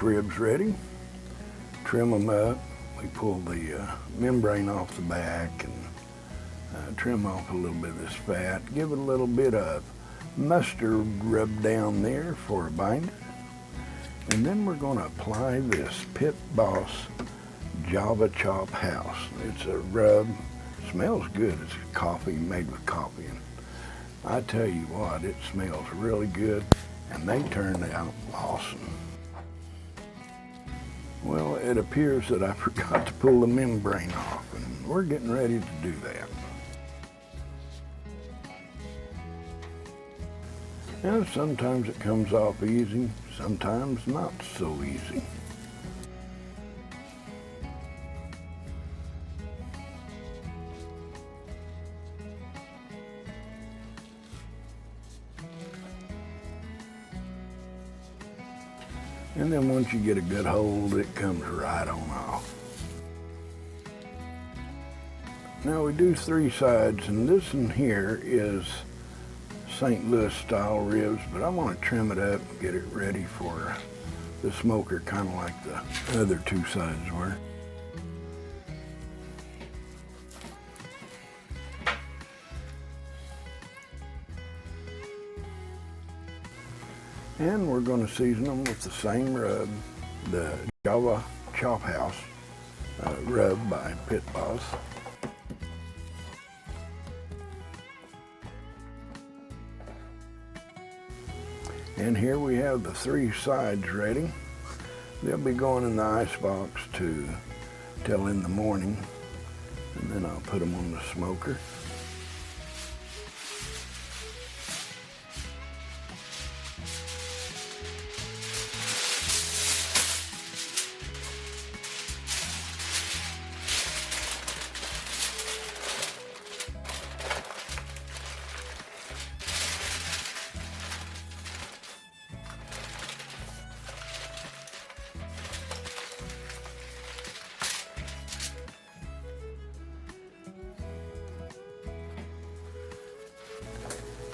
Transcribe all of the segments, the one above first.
pork ribs ready. Trim them up. We pull the membrane off the back and trim off a little bit of this fat. Give it a little bit of mustard rubbed down there for a binder. And then we're going to apply this Pit Boss Java Chop House. It's a rub. Smells good. It's coffee made with coffee. And I tell you what, it smells really good, and they turned out awesome. Well, it appears that I forgot to pull the membrane off, and we're getting ready to do that. And sometimes it comes off easy, sometimes not so easy. And then once you get a good hold, it comes right on off. Now we do 3 sides, and this one here is St. Louis style ribs, but I want to trim it up and get it ready for the smoker, kind of like the other 2 sides were. And we're going to season them with the same rub, the Java Chop House rub by Pit Boss. And here we have the 3 sides ready. They'll be going in the ice box till in the morning, and then I'll put them on the smoker.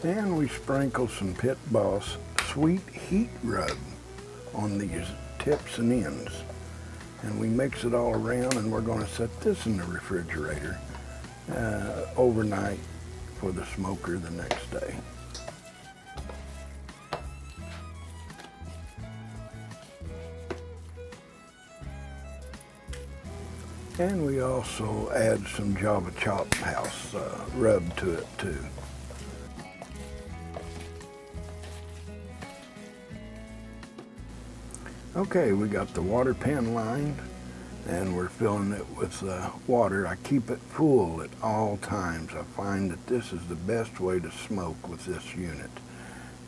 And we sprinkle some Pit Boss Sweet Heat Rub on these tips and ends. And we mix it all around, and we're going to set this in the refrigerator overnight for the smoker the next day. And we also add some Java Chop House rub to it too. Okay, we got the water pan lined, and we're filling it with water. I keep it full at all times. I find that this is the best way to smoke with this unit.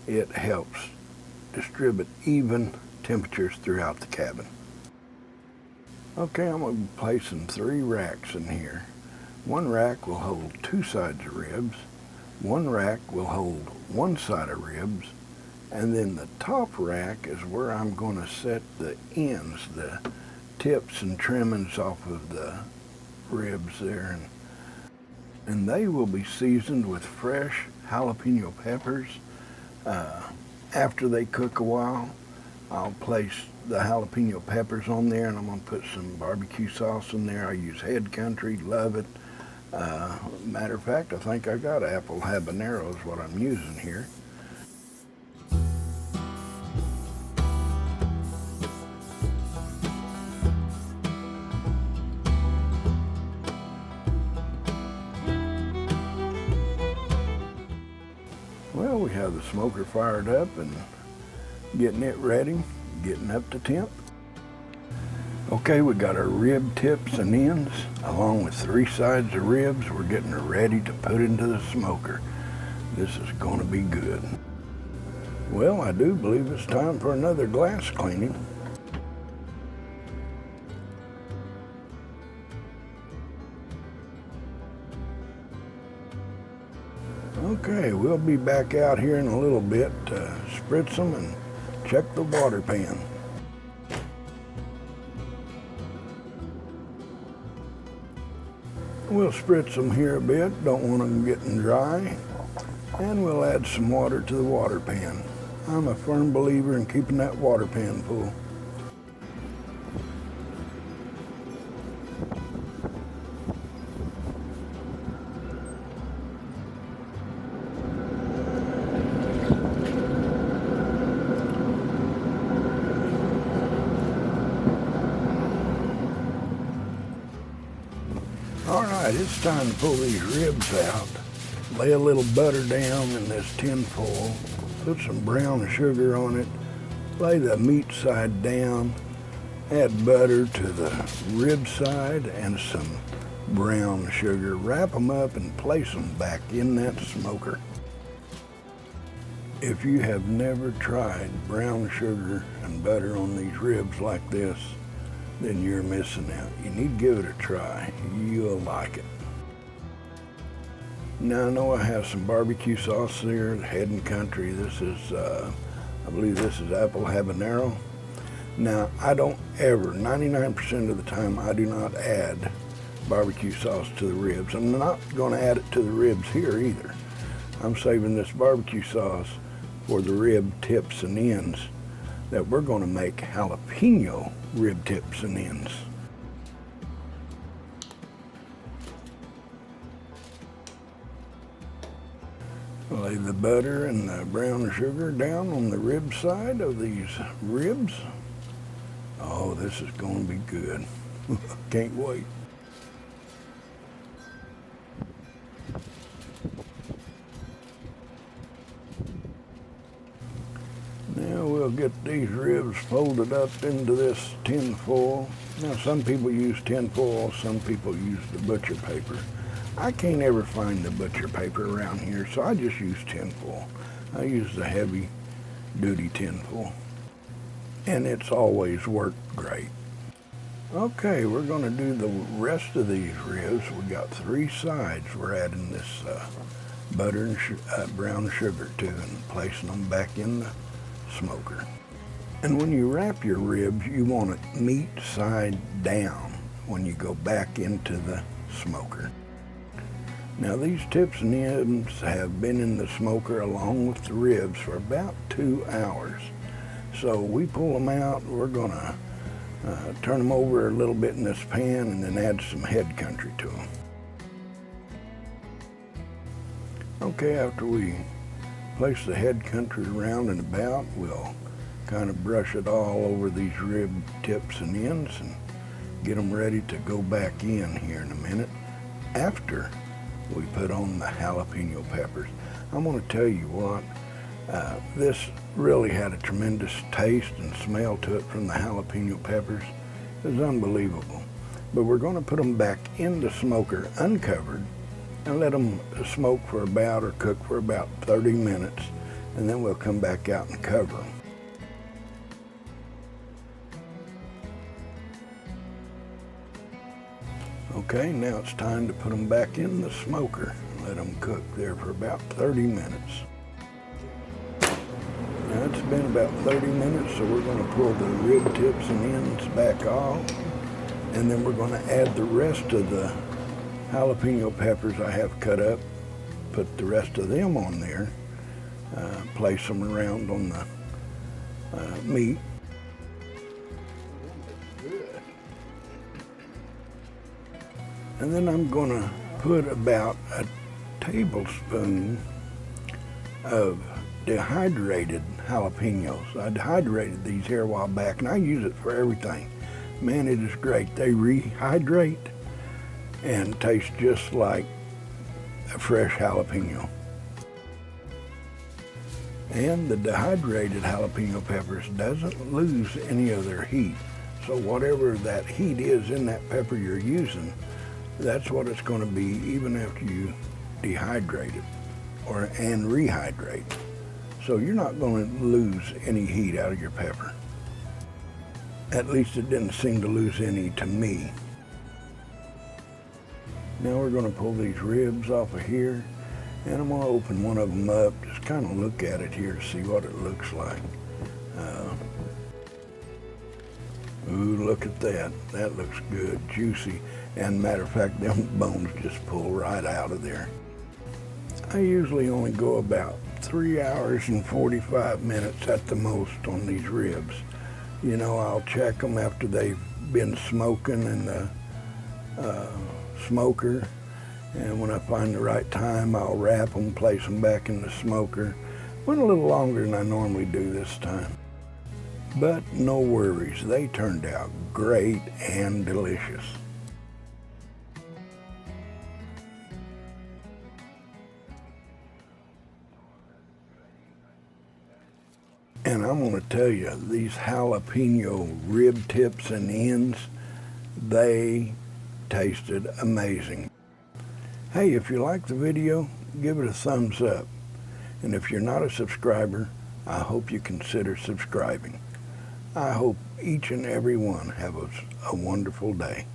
It helps distribute even temperatures throughout the cabin. Okay, I'm going to be placing 3 racks in here. 1 rack will hold 2 sides of ribs. 1 rack will hold 1 side of ribs. And then the top rack is where I'm going to set the ends, the tips and trimmings off of the ribs there. And they will be seasoned with fresh jalapeno peppers. After they cook a while, I'll place the jalapeno peppers on there, and I'm going to put some barbecue sauce in there. I use Head Country, love it. Matter of fact, I think I got apple habanero is what I'm using here. Well, we have the smoker fired up and getting it ready, getting up to temp. Okay, we got our rib tips and ends, along with 3 sides of ribs. We're getting ready to put into the smoker. This is going to be good. Well, I do believe it's time for another glass cleaning. Okay, we'll be back out here in a little bit to spritz them and check the water pan. We'll spritz them here a bit, don't want them getting dry, and we'll add some water to the water pan. I'm a firm believer in keeping that water pan full. All right, it's time to pull these ribs out. Lay a little butter down in this tin foil. Put some brown sugar on it. Lay the meat side down. Add butter to the rib side and some brown sugar. Wrap them up and place them back in that smoker. If you have never tried brown sugar and butter on these ribs like this, then you're missing out. You need to give it a try. You'll like it. Now I know I have some barbecue sauce there, Head and Country. This is, I believe this is apple habanero. Now I don't ever, 99% of the time, I do not add barbecue sauce to the ribs. I'm not gonna add it to the ribs here either. I'm saving this barbecue sauce for the rib tips and ends that we're gonna make jalapeno rib tips and ends. Lay the butter and the brown sugar down on the rib side of these ribs. Oh, this is gonna be good. Can't wait. Now we'll get these ribs folded up into this tin foil. Now some people use tin foil, some people use the butcher paper. I can't ever find the butcher paper around here, so I just use tin foil. I use the heavy duty tin foil, and it's always worked great. Okay, we're gonna do the rest of these ribs. We got 3 sides we're adding this butter and brown sugar to and placing them back in the smoker. And when you wrap your ribs, you want it meat side down when you go back into the smoker. Now these tips and ends have been in the smoker along with the ribs for about 2 hours. So we pull them out, we're gonna turn them over a little bit in this pan and then add some Head Country to them. Okay, after we place the Head Country around and about, we'll kind of brush it all over these rib tips and ends and get them ready to go back in here in a minute after we put on the jalapeno peppers. I'm going to tell you what, this really had a tremendous taste and smell to it from the jalapeno peppers. It was unbelievable. But we're going to put them back in the smoker uncovered and let them smoke for about, or cook for about 30 minutes, and then we'll come back out and cover them. Okay, now it's time to put them back in the smoker and let them cook there for about 30 minutes. Now it's been about 30 minutes, so we're going to pull the rib tips and ends back off, and then we're going to add the rest of the jalapeno peppers I have cut up, put the rest of them on there, place them around on the meat. And then I'm gonna put about a tablespoon of dehydrated jalapenos. I dehydrated these here a while back and I use it for everything. Man, it is great. They rehydrate and taste just like a fresh jalapeno. And the dehydrated jalapeno peppers doesn't lose any of their heat. So whatever that heat is in that pepper you're using, that's what it's going to be even after you dehydrate it and rehydrate. So you're not going to lose any heat out of your pepper. At least it didn't seem to lose any to me. Now we're going to pull these ribs off of here, and I'm going to open one of them up, just kind of look at it here to see what it looks like. Ooh, look at that. That looks good, juicy. And matter of fact, them bones just pull right out of there. I usually only go about 3 hours and 45 minutes at the most on these ribs. You know, I'll check them after they've been smoking in the smoker, and when I find the right time, I'll wrap them, place them back in the smoker. Went a little longer than I normally do this time. But no worries, they turned out great and delicious. And I'm going to tell you, these jalapeno rib tips and ends, they tasted amazing. Hey, if you like the video, give it a thumbs up. And if you're not a subscriber, I hope you consider subscribing. I hope each and every one have a wonderful day.